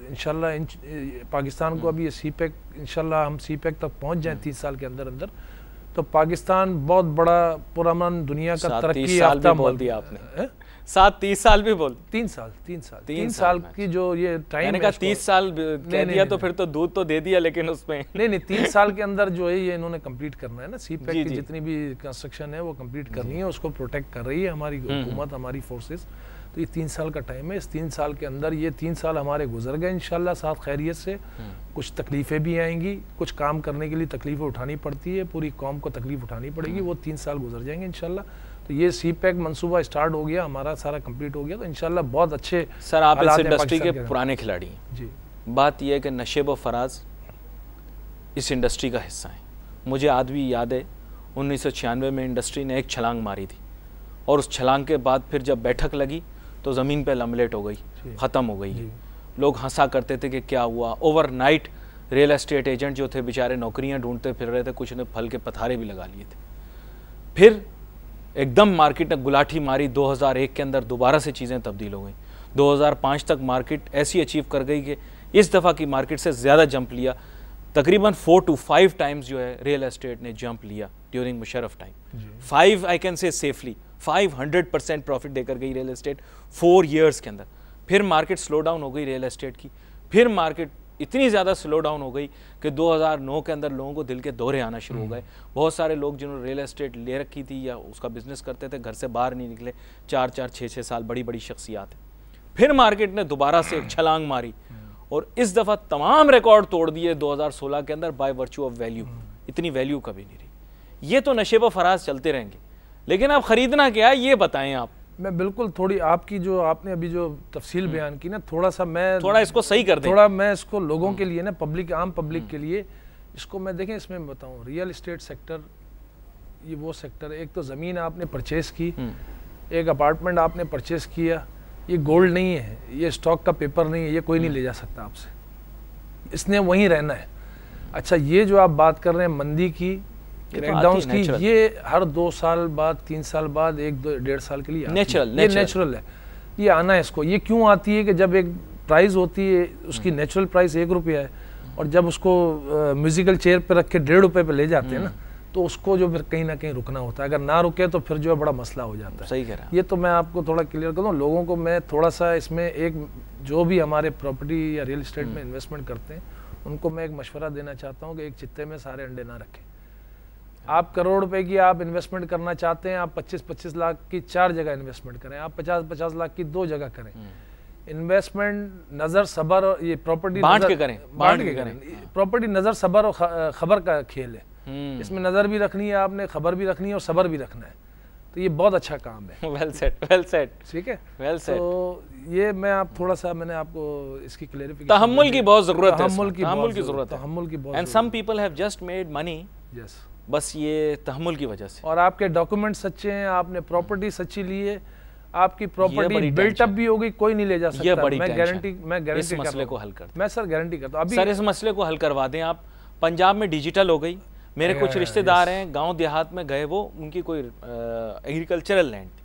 इंशाल्लाह पाकिस्तान को अभी ये सीपैक, इंशाल्लाह हम सीपैक तक पहुंच जाएं 30 साल के अंदर अंदर, तो पाकिस्तान बहुत बड़ा पुरअमन दुनिया का तरक्की याफ्ता बोल दिया आपने। 30 साल भी बोल, 3 साल की जो ये टाइम, मैंने कहा 30 साल कह दिया तो फिर तो दूध तो दे दिया, लेकिन उसमें नहीं 3 साल के अंदर जो है ये इन्होंने कंप्लीट करना है ना। सीपैक की जितनी भी कंस्ट्रक्शन है वो कंप्लीट करनी है, उसको प्रोटेक्ट कर रही है हमारी हुकूमत, हमारी फोर्सेस। तो ये 3 साल का टाइम है। इस 3 साल के अंदर ये 3 साल हमारे गुजर गए इंशाल्लाह साथ खैरियत से। कुछ तकलीफ़ें भी आएंगी, कुछ काम करने के लिए तकलीफ़ें उठानी पड़ती है, पूरी कौम को तकलीफ़ उठानी पड़ेगी, वो 3 साल गुजर जाएंगे इंशाल्लाह। तो ये CPEC मंसूबा स्टार्ट हो गया, हमारा सारा कंप्लीट हो गया, तो इंशाल्लाह बहुत अच्छे। सर आप इस इंडस्ट्री के पुराने खिलाड़ी हैं जी। बात यह है कि नशेब और फराज इस इंडस्ट्री का हिस्सा है। मुझे आज भी याद है 1996 में इंडस्ट्री ने एक छलांग मारी थी और उस छलांग के बाद फिर जब बैठक लगी तो ज़मीन पे लमलेट हो गई, ख़त्म हो गई है। लोग हंसा करते थे कि क्या हुआ। ओवरनाइट रियल एस्टेट एजेंट जो थे बेचारे नौकरियां ढूंढते फिर रहे थे, कुछ ने फल के पथारे भी लगा लिए थे। फिर एकदम मार्केट ने गुलाठी मारी, 2001 के अंदर दोबारा से चीज़ें तब्दील हो गई। 2005 तक मार्केट ऐसी अचीव कर गई कि इस दफ़ा की मार्केट से ज़्यादा जंप लिया, तकरीबन 4 to 5 टाइम्स जो है रियल एस्टेट ने जंप लिया during Musharraf time. 5 I can say safely 500% profit देकर गई रियल एस्टेट 4 ईयर्स के अंदर। फिर मार्केट स्लो डाउन हो गई रियल एस्टेट की, फिर मार्केट इतनी ज़्यादा स्लो डाउन हो गई कि 2009 के अंदर लोगों को दिल के दौरे आना शुरू हो गए। बहुत सारे लोग जिन्होंने रियल एस्टेट ले रखी थी या उसका बिजनेस करते थे घर से बाहर नहीं निकले, 4-4, 6-6 साल, बड़ी बड़ी शख्सियात हैं। फिर मार्केट ने दोबारा से एक छलांग मारी और इस दफ़ा तमाम रिकॉर्ड तोड़ दिए 2016 के अंदर बाय वर्च्यू ऑफ वैल्यू। इतनी वैल्यू कभी नहीं रही। ये तो नशेब व फराज चलते रहेंगे, लेकिन आप ख़रीदना क्या है ये बताएं आप। मैं बिल्कुल थोड़ी आपकी जो आपने अभी जो तफसील बयान की ना, थोड़ा सा मैं थोड़ा इसको सही कर दें, थोड़ा मैं इसको लोगों के लिए ना, पब्लिक, आम पब्लिक के लिए इसको मैं देखें इसमें मैं बताऊं। रियल एस्टेट सेक्टर ये वो सेक्टर है, एक तो ज़मीन आपने परचेज़ की, एक अपार्टमेंट आपने परचेज़ किया, ये गोल्ड नहीं है, ये स्टॉक का पेपर नहीं है, ये कोई नहीं ले जा सकता आपसे, इसने वहीं रहना है। अच्छा, ये जो आप बात कर रहे हैं मंदी की, क्रैकडाउन्स की, ये हर 2 साल बाद 3 साल बाद 1-1.5 साल के लिए नेचुरल है, ये आना है इसको। ये क्यों आती है कि जब एक प्राइस होती है उसकी नेचुरल प्राइस 1 रुपया है और जब उसको म्यूजिकल चेयर पे रख के 1.5 रुपये पे ले जाते हैं ना, तो उसको जो फिर कहीं ना कहीं रुकना होता है। अगर ना रुके तो फिर जो है बड़ा मसला हो जाता है। सही कह रहा है। ये तो मैं आपको थोड़ा क्लियर कर दूँ लोगों को। मैं थोड़ा सा इसमें एक जो भी हमारे प्रॉपर्टी या रियल एस्टेट में इन्वेस्टमेंट करते हैं उनको मैं एक मशवरा देना चाहता हूँ कि एक चित्ते में सारे अंडे ना रखें। आप करोड़ रुपए की आप इन्वेस्टमेंट करना चाहते हैं, आप 25-25 लाख की 4 जगह इन्वेस्टमेंट करें, आप 50-50 लाख की 2 जगह करें। इन्वेस्टमेंट नज़र सबर और ये प्रॉपर्टी बांट के करें। प्रॉपर्टी नज़र सबर और खबर का खेल है। इसमें नज़र भी रखनी है आपने, खबर भी रखनी है और सबर भी रखना है। तो ये बहुत अच्छा काम है। Well set. ठीक है, वेल सेट। तो ये मैं आप थोड़ा सा मैंने आपको इसकी क्लैरिफिकेशन, तहम्मुल की बहुत ज़रूरत है, तहम्मुल की ज़रूरत है, तहम्मुल की बहुत। And some people have just made money, yes, बस ये तहम्मुल की वजह से। और आपके डॉक्यूमेंट सच्चे हैं, आपने प्रॉपर्टी सच्ची ली है, आपकी प्रॉपर्टी बिल्टअप भी होगी, कोई नहीं ले जा सकता। ये बड़ी मैं गारंटी इस मसले को हल कर, मैं सर गारंटी करता हूँ। अभी सर इस मसले को हल करवा दें आप। पंजाब में डिजिटल हो गई, मेरे कुछ रिश्तेदार हैं गांव देहात में गए, वो उनकी कोई एग्रीकल्चरल लैंड थी,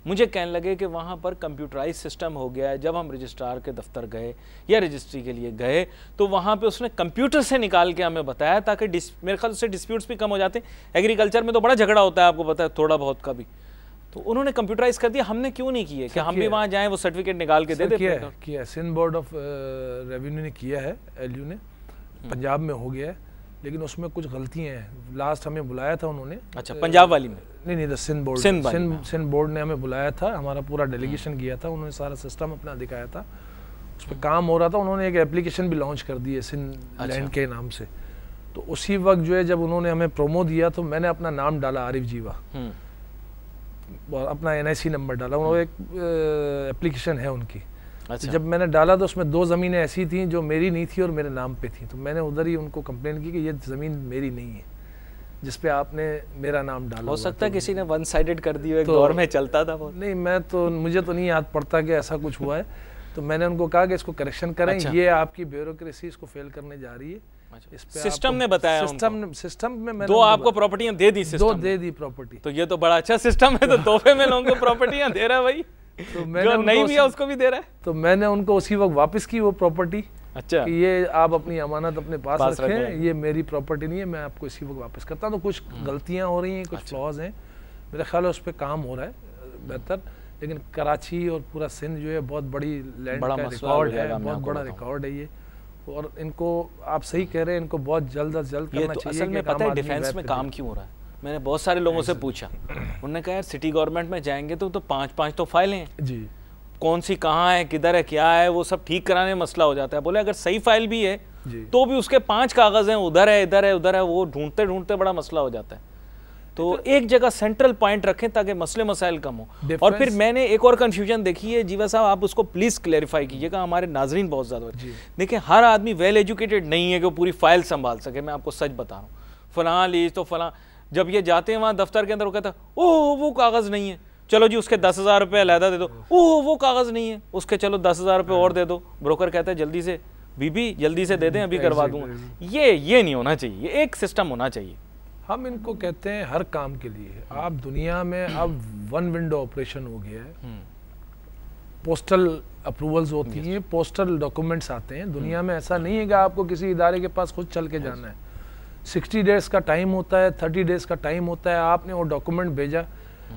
मुझे कहने लगे कि वहाँ पर कंप्यूटराइज सिस्टम हो गया है। जब हम रजिस्ट्रार के दफ्तर गए या रजिस्ट्री के लिए गए तो वहाँ पे उसने कंप्यूटर से निकाल के हमें बताया, ताकि मेरे ख्याल से डिस्प्यूट्स भी कम हो जाते हैं। एग्रीकल्चर में तो बड़ा झगड़ा होता है, आपको पता है, थोड़ा बहुत का भी। तो उन्होंने कंप्यूटराइज कर दिया, हमने क्यों नहीं किए कि हम भी वहाँ जाएँ, वो सर्टिफिकेट निकाल के दे देते। किया सिंध बोर्ड ऑफ रेवेन्यू ने किया है, LU ने, पंजाब में हो गया है, लेकिन उसमें कुछ गलतियाँ हैं। लास्ट हमें बुलाया था उन्होंने। अच्छा, पंजाब वाली में नहीं, तो सिंध बोर्ड ने हमें बुलाया था, हमारा पूरा डेलीगेशन गया था, उन्होंने सारा सिस्टम अपना दिखाया था, उस पर काम हो रहा था। उन्होंने एक एप्लीकेशन भी लॉन्च कर दी है सिंध लैंड के नाम से। तो उसी वक्त जो है जब उन्होंने हमें प्रोमो दिया तो मैंने अपना नाम डाला आरिफ जीवा और अपना NIC नंबर डाला। उन्होंने एक एप्लीकेशन है उनकी। अच्छा। जब मैंने डाला तो उसमें 2 ज़मीनें ऐसी थी जो मेरी नहीं थी और मेरे नाम पे थी। तो मैंने उधर ही उनको कंप्लेन की कि ये ज़मीन मेरी नहीं है जिस पे आपने मेरा नाम डाला। हो सकता है किसी ने वन साइडेड कर दी हो, एक दौर में चलता था वो। नहीं, मुझे तो नहीं याद पड़ता कि ऐसा कुछ हुआ है। तो मैंने उनको कहा कि इसको करेक्शन करें। अच्छा। ये आपकी ब्यूरोक्रेसी इसको फेल करने जा रही है। अच्छा। इस पे सिस्टम ने बताया, सिस्टम में मैंने 2 आपको प्रॉपर्टियां दे दी, 2 दे दी प्रॉपर्टी। तो ये तो बड़ा अच्छा सिस्टम है, तो तोहफे में लोगों को प्रॉपर्टियां दे रहा है भाई, तो जो नहीं भी है उसको भी दे रहा है। तो मैंने उनको उसी वक्त वापस की वो प्रॉपर्टी। अच्छा, कि ये आप अपनी अमानत अपने पास रखें, ये मेरी प्रॉपर्टी नहीं है, मैं आपको इसी वक्त वापस करता हूँ। तो कुछ गलतियाँ हो रही हैं, कुछ फ्लॉज हैं, मेरा ख्याल है उस पर काम हो रहा है बेहतर। लेकिन कराची और पूरा सिंध जो है बहुत बड़ी लैंड का रिकॉर्ड है, बहुत बड़ा रिकॉर्ड है ये। और इनको आप सही कह रहे हैं, इनको बहुत जल्द अज जल्द करना चाहिए। असल में पता है डिफेंस में काम क्यों हो रहा है, मैंने बहुत सारे लोगों से पूछा, उन्होंने कहा यार सिटी गवर्नमेंट में जाएंगे तो 5-5 तो फाइलें हैं जी, कौन सी कहाँ है, किधर है, क्या है, वो सब ठीक कराने में मसला हो जाता है। बोले अगर सही फाइल भी है तो भी उसके 5 कागज हैं, उधर है, इधर है, उधर है, वो ढूंढते ढूंढते बड़ा मसला हो जाता है। तो एक जगह सेंट्रल पॉइंट रखें ताकि मसले मसाइल कम हो। और फिर मैंने एक और कंफ्यूजन देखी है जीवा साहब, आप उसको प्लीज क्लैरिफाई कीजिएगा, हमारे नाजरीन बहुत ज्यादा। देखिए हर आदमी वेल एजुकेटेड नहीं है कि वो पूरी फाइल संभाल सके। मैं आपको सच बता रहा हूँ, फलां लीज तो फलां, जब ये जाते हैं वहाँ दफ्तर के अंदर, वो कहता है ओह वो कागज नहीं है, चलो जी उसके 10,000 रुपये अलहदा दे दो, ओह वो कागज नहीं है, उसके चलो 10,000 रुपये और दे दो। ब्रोकर कहता है जल्दी से बीबी जल्दी से दे दें, अभी करवा दूंगा। ये नहीं होना चाहिए, ये एक सिस्टम होना चाहिए। हम इनको कहते हैं हर काम के लिए। आप दुनिया में अब 1 विंडो ऑपरेशन हो गया है, पोस्टल अप्रूवल्स होती हैं, पोस्टल डॉक्यूमेंट्स आते हैं। दुनिया में ऐसा नहीं है कि आपको किसी इदारे के पास खुद चल के जाना है। 60 डेज का टाइम होता है, 30 डेज का टाइम होता है। आपने वो डॉक्यूमेंट भेजा,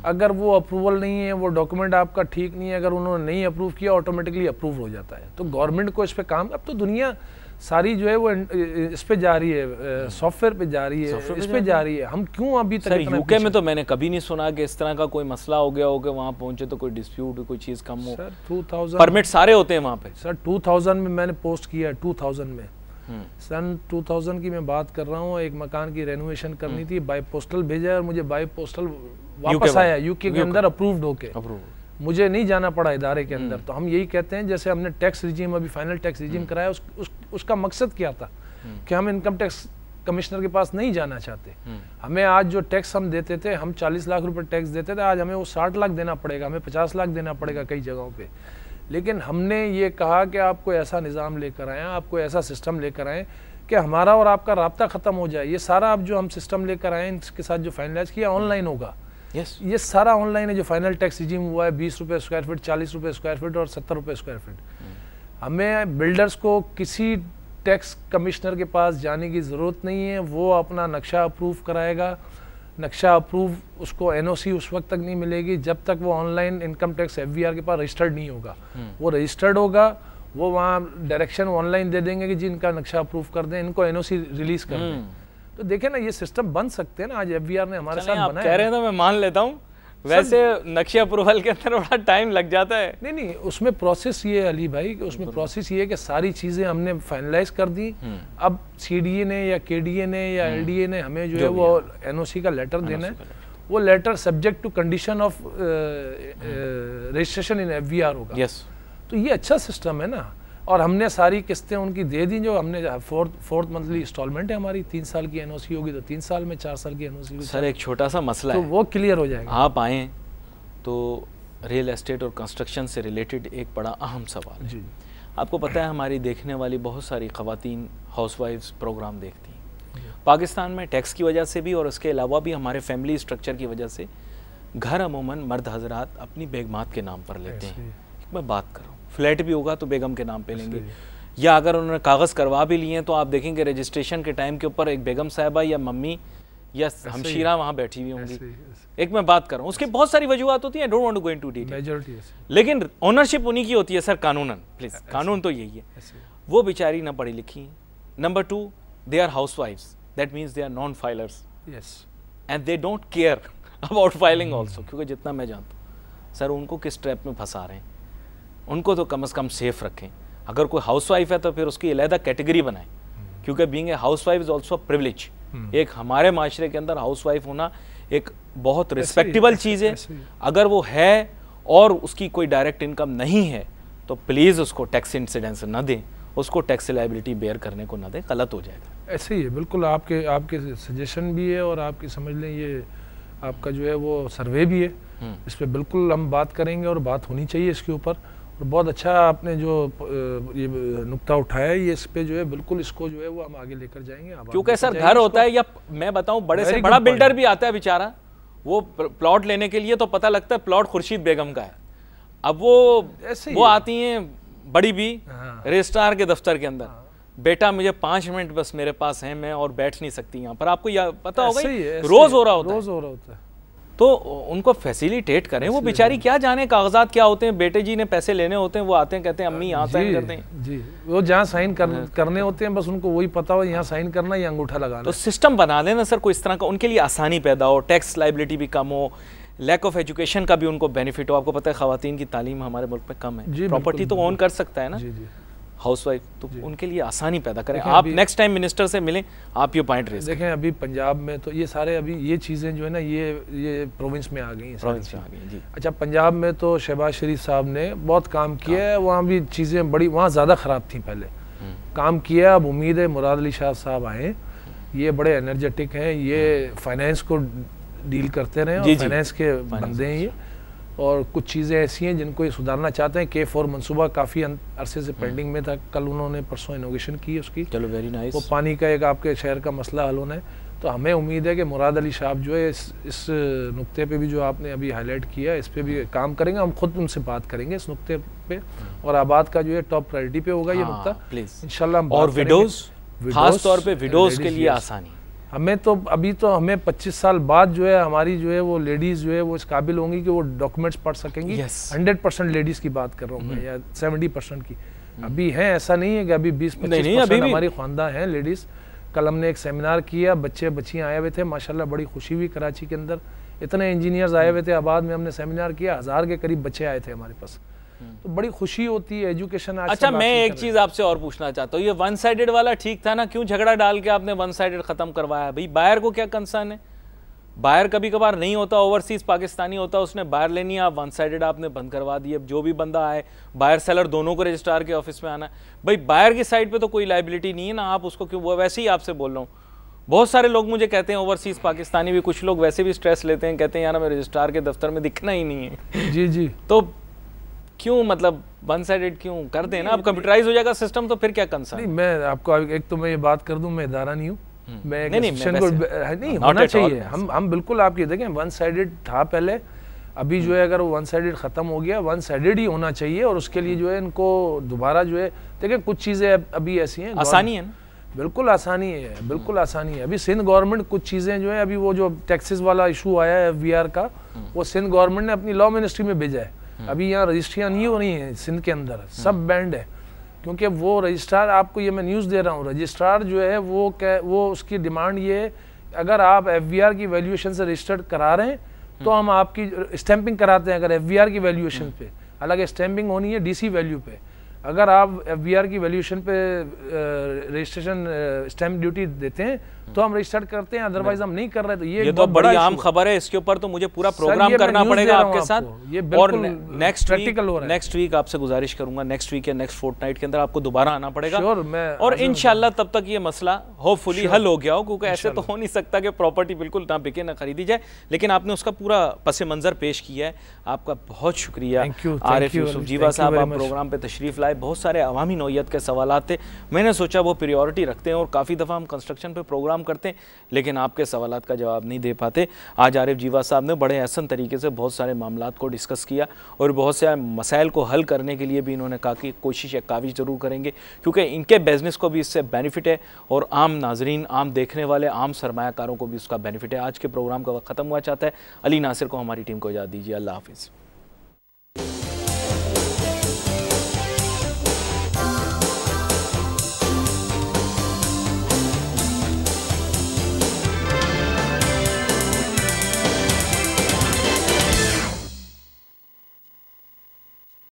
अगर वो अप्रूवल नहीं है, वो डॉक्यूमेंट आपका ठीक नहीं है, अगर उन्होंने नहीं अप्रूव किया ऑटोमेटिकली अप्रूव हो जाता है। तो गवर्नमेंट को इस पे काम, अब तो दुनिया सारी जो है वो इस पे जा रही है, सॉफ्टवेयर पे जा रही है, इस पे जा रही है। हम क्यों अभी तक यूके में तो मैंने कभी नहीं सुना कि इस तरह का कोई मसला हो गया हो कि वहाँ पहुंचे तो कोई डिस्प्यूट, कोई चीज़ कम हो। सर 2000 परमिट सारे होते हैं वहाँ पे। सर 2000 में मैंने पोस्ट किया, 2000 में सन 2000 की मैं बात कर रहा हूँ। एक मकान की रेनोवेशन करनी थी, बाय पोस्टल भेजा और मुझे बाय पोस्टल वापस आया यूके के अंदर अप्रूव्ड होके। मुझे नहीं जाना पड़ा इदारे के अंदर। तो हम यही कहते हैं, जैसे हमने टैक्स रिजीम अभी फाइनल टैक्स रिजीम कराया, उसका मकसद क्या था कि हम इनकम टैक्स कमिश्नर के पास नहीं जाना चाहते। हमें आज जो टैक्स हम देते थे, हम 40 लाख रुपए टैक्स देते थे, आज हमें वो 60 लाख देना पड़ेगा, हमें 50 लाख देना पड़ेगा कई जगहों पे। लेकिन हमने ये कहा कि आपको ऐसा निज़ाम लेकर आए, आपको ऐसा सिस्टम लेकर आए कि हमारा और आपका राब्ता ख़त्म हो जाए। ये सारा अब जो हम सिस्टम लेकर आए, इसके साथ जो फाइनलाइज किया ऑनलाइन होगा। ये सारा ऑनलाइन है। जो फाइनल टैक्स रिजीम हुआ है 20 रुपये स्क्वायर फीट, 40 रुपये स्क्वायर फीट और 70 रुपये स्क्वायर फीट। हमें बिल्डर्स को किसी टैक्स कमिश्नर के पास जाने की ज़रूरत नहीं है। वो अपना नक्शा अप्रूव कराएगा। नक्शा अप्रूव, उसको एनओसी उस वक्त तक नहीं मिलेगी जब तक वो ऑनलाइन इनकम टैक्स एफवीआर के पास रजिस्टर्ड नहीं होगा। वो रजिस्टर्ड होगा, वो वहाँ डायरेक्शन ऑनलाइन दे देंगे कि जी इनका नक्शा अप्रूव कर दें, इनको एनओसी रिलीज कर दें। तो देखें ना, ये सिस्टम बन सकते हैं ना। आज एफवीआर ने हमारे साथ बनाया। कह रहे हैं तो मैं मान लेता हूँ, वैसे नक्शे अप्रूवल के अंदर बड़ा टाइम लग जाता है। नहीं, उसमें प्रोसेस ये है अली भाई, उसमें प्रोसेस ये है कि सारी चीज़ें हमने फाइनलाइज कर दी। अब सीडीए ने या केडीए ने या एलडीए ने हमें जो है वो एनओसी का लेटर देना है। वो letter subject to condition of registration in FVR होगा। तो ये अच्छा सिस्टम है ना। और हमने सारी किस्तें उनकी दे दी। जो हमने फोर्थ मंथली इंस्टॉलमेंट है हमारी, 3 साल की एनओसी होगी तो 3 साल में, 4 साल की एनओसी होगी। सर एक छोटा सा मसला तो है, वो क्लियर हो जाएगा। आप आए तो रियल एस्टेट और कंस्ट्रक्शन से रिलेटेड एक बड़ा अहम सवाल है। आपको पता है हमारी देखने वाली बहुत सारी ख़वातीन हाउसवाइफ्स प्रोग्राम देखती हैं। पाकिस्तान में टैक्स की वजह से भी और उसके अलावा भी हमारे फैमिली स्ट्रक्चर की वजह से घर अमूमन मर्द हजरात अपनी बेगमात के नाम पर लेते हैं। मैं बात कर रहा हूँ, फ्लैट भी होगा तो बेगम के नाम पे लेंगे, या अगर उन्होंने कागज़ करवा भी लिए तो आप देखेंगे रजिस्ट्रेशन के टाइम के ऊपर एक बेगम साहिबा या मम्मी या हमशीरा वहाँ बैठी हुई होंगी। एक मैं बात कर रहा हूँ, उसकी बहुत सारी वजूहत होती हैं, don't want to go into detail, लेकिन ओनरशिप उन्हीं की होती है सर कानूनन। प्लीज़, कानून तो यही है। वो बेचारी ना पढ़ी लिखी हैं। नंबर 2, दे आर हाउस वाइफ्स, that means they are non filers and they don't care about filing also. क्योंकि जितना मैं जानता हूँ सर, उनको किस ट्रैप में फंसा रहे हैं। उनको तो कम से कम सेफ रखें। अगर कोई हाउसवाइफ है तो फिर उसकी अलहदा कैटेगरी बनाएं, क्योंकि being a housewife is also privilege. एक हमारे माशरे के अंदर हाउसवाइफ होना एक बहुत रिस्पेक्टेबल चीज़ है। अगर वो है और उसकी कोई डायरेक्ट इनकम नहीं है तो प्लीज़ उसको टैक्स इंसिडेंस न दें, उसको टैक्स लायबिलिटी बेयर करने को ना दें, गलत हो जाएगा। ऐसे ही है, बिल्कुल आपके सजेशन भी है और आपकी समझ लें ये आपका जो है वो सर्वे भी है। इस पर बिल्कुल हम बात करेंगे और बात होनी चाहिए इसके ऊपर। और बहुत अच्छा आपने जो ये नुक्ता उठाया है, ये इस पे जो है बिल्कुल इसको जो है वो हम आगे लेकर जाएंगे। क्योंकि सर घर होता है, या मैं बताऊं बड़े से बड़ा बिल्डर भी आता है बेचारा, वो प्लॉट लेने के लिए तो पता लगता है प्लॉट खुर्शीद बेगम का है। अब वो आती हैं बड़ी भी रजिस्ट्रार के दफ्तर के अंदर, बेटा मुझे 5 मिनट बस मेरे पास है, मैं और बैठ नहीं सकती यहाँ पर। आपको यह पता होगा रोज हो रहा होता है। तो उनको फैसिलिटेट करें। वो बेचारी क्या जाने कागजात क्या होते हैं, बेटे जी ने पैसे लेने होते हैं, वो आते हैं कहते हैं अम्मी यहाँ साइन करते हैं जी, वो जहाँ साइन करने होते हैं बस उनको वही पता हो यहाँ साइन करना या अंगूठा लगाना। तो सिस्टम बना देना सर कोई इस तरह का, उनके लिए आसानी पैदा हो, टैक्स लाइबिलिटी भी कम हो, लैक ऑफ एजुकेशन का भी उनको बेनिफिट हो। आपको पता है ख़वातीन की तालीम हमारे मुल्क में कम है, प्रॉपर्टी तो ओन कर सकता है ना हाउस वाइफ, तो उनके लिए आसानी पैदा करें। आप नेक्स्ट टाइम मिनिस्टर से मिलें, आप ये पॉइंट रेज़ देखें। अभी पंजाब में तो ये सारे अभी ये चीज़ें जो है ना ये प्रोविंस में आ गई हैं, प्रोविंस में आ गई जी। अच्छा, पंजाब में तो शहबाज शरीफ साहब ने बहुत काम किया है, वहाँ भी चीज़ें बड़ी, वहाँ ज़्यादा ख़राब थी पहले, काम किया। अब उम्मीद है मुराद अली शाह साहब आए, ये बड़े एनर्जेटिक हैं, ये फाइनेंस को डील करते रहे और फाइनेंस के बंदे हैं ये, और कुछ चीज़ें ऐसी हैं जिनको ये सुधारना चाहते हैं। K4 मनसूबा काफ़ी अरसे से पेंडिंग में था, कल उन्होंने परसों इनोवेशन की उसकी, चलो वेरी नाइस। वो पानी का एक आपके शहर का मसला हल होना है, तो हमें उम्मीद है कि मुराद अली साहब जो है इस नुक्ते पे भी जो आपने अभी हाईलाइट किया इस पे भी काम करेंगे। हम खुद उनसे बात करेंगे इस नुक्ते पे, और आबाद का जो है टॉप प्रायोरिटी पे होगा ये नुक्ता इंशाल्लाह। और विडोज, खास तौर पे विडोज के लिए आसानी, हमें तो अभी तो हमें 25 साल बाद जो है हमारी जो है वो लेडीज़ जो है वो इस काबिल होंगी कि वो डॉक्यूमेंट्स पढ़ सकेंगी। 100% लेडीज़ की बात कर रहा हूँ मैं, या 70% की अभी हैं। ऐसा नहीं है कि अभी 20-25% हमारी ख्वानदा हैं लेडीज़। कल हमने एक सेमिनार किया, बच्चे बच्चियाँ आए हुए थे, माशाल्लाह बड़ी खुशी हुई। कराची के अंदर इतने इंजीनियर्स आए हुए थे, आबाद में हमने सेमिनार किया, 1000 के करीब बच्चे आए थे हमारे पास, तो बड़ी खुशी होती है एजुकेशन। अच्छा, मैं एक चीज आपसे और पूछना चाहता हूँ, ये वन साइडेड वाला ठीक था ना? क्यों झगड़ा डाल के आपने वन साइडेड खत्म करवाया? भाई बायर को क्या कंसर्न है? बायर कभी कभार नहीं होता, ओवरसीज पाकिस्तानी होता, उसने बायर लेनी है, आप वन साइडेड आपने बंद करवा दी। अब जो भी बंदा आए, बायर सेलर दोनों को रजिस्ट्रार के ऑफिस में आना है। भाई बायर की साइड पे तो कोई लाइबिलिटी नहीं है ना, आप उसको क्यों? वो वैसे ही आपसे बोल रहा हूँ, बहुत सारे लोग मुझे कहते हैं, ओवरसीज पाकिस्तानी भी, कुछ लोग वैसे भी स्ट्रेस लेते हैं, कहते हैं यार हमें रजिस्ट्रार के दफ्तर में दिखना ही नहीं है। जी जी, तो क्यों, मतलब वन साइडेड क्यों कर देना? अब कंप्यूटराइज हो जाएगा सिस्टम, तो फिर क्या कंसर्न? नहीं, मैं आपको एक तो मैं ये बात कर दूं, मैं इदारा नहीं हूँ, मैं नहीं होना चाहिए। हम बिल्कुल आपकी देखें, वन साइडेड था पहले, अभी जो है अगर वो वन साइडेड खत्म हो गया, वन साइडेड ही होना चाहिए। और उसके लिए जो है इनको दोबारा जो है देखें, कुछ चीज़ें अभी ऐसी हैं, आसानी है ना, बिल्कुल आसानी है, बिल्कुल आसानी है। अभी सिंध गवर्नमेंट कुछ चीज़ें जो है, अभी वो जो टैक्सेस वाला इशू आया है FBR का, वो सिंध गवर्नमेंट ने अपनी लॉ मिनिस्ट्री में भेजा है। अभी यहाँ रजिस्ट्रियाँ नहीं हो रही हैं सिंध के अंदर, सब बैंड है, क्योंकि वो रजिस्ट्रार, आपको ये मैं न्यूज़ दे रहा हूँ, रजिस्ट्रार जो है वो उसकी डिमांड ये है, अगर आप FBR की वैल्यूएशन से रजिस्टर्ड करा रहे हैं तो हम आपकी स्टैंपिंग कराते हैं। अगर FBR की वैल्यूएशन पे, अलग स्टैंपिंग होनी है DC वैल्यू पे। अगर आप FBR की वैल्यूएशन पे रजिस्ट्रेशन स्टैंप ड्यूटी देते हैं तो हम रजिस्टर्ड करते हैं, अदरवाइज हम नहीं कर रहे। तो ये तो बड़ी आम खबर है, इसके ऊपर तो मुझे पूरा प्रोग्राम करना पड़ेगा आपके साथ। और नेक्स्ट वीक आपसे गुजारिश करूंगा, नेक्स्ट वीक या नेक्स्ट फोर्टनाइट के अंदर आपको दोबारा आना पड़ेगा, और इंशाल्लाह तब तक ये मसला होपफुली हल हो गया हो, क्योंकि ऐसे तो हो नहीं सकता कि प्रॉपर्टी बिल्कुल ना बिके ना खरीदी जाए। लेकिन आपने उसका पूरा पस मंजर पेश किया है, आपका बहुत शुक्रिया। आरिफ यूसुफ जीवा साहब, आप प्रोग्राम पे तशरीफ लाए, बहुत सारे अवामी नौयत के सवाल थे, मैंने सोचा वो प्रायोरिटी रखते हैं, और काफ़ी दफ़ा हम कंस्ट्रक्शन पे प्रोग्राम करते हैं लेकिन आपके सवालात का जवाब नहीं दे पाते। आज आरिफ जीवा साहब ने बड़े आसान तरीके से बहुत सारे मामलात को डिस्कस किया, और बहुत से मसाइल को हल करने के लिए भी इन्होंने कहा कि कोशिश या काविश ज़रूर करेंगे, क्योंकि इनके बिज़नेस को भी इससे बेनिफिट है, और आम नाजरीन, आम देखने वाले, आम सरमायाकारों को भी उसका बेनिफिट है। आज के प्रोग्राम का वक्त ख़त्म हुआ चाहता है। अली नासिर को, हमारी टीम को इजाज़त दीजिए। अल्लाह हाफिज़।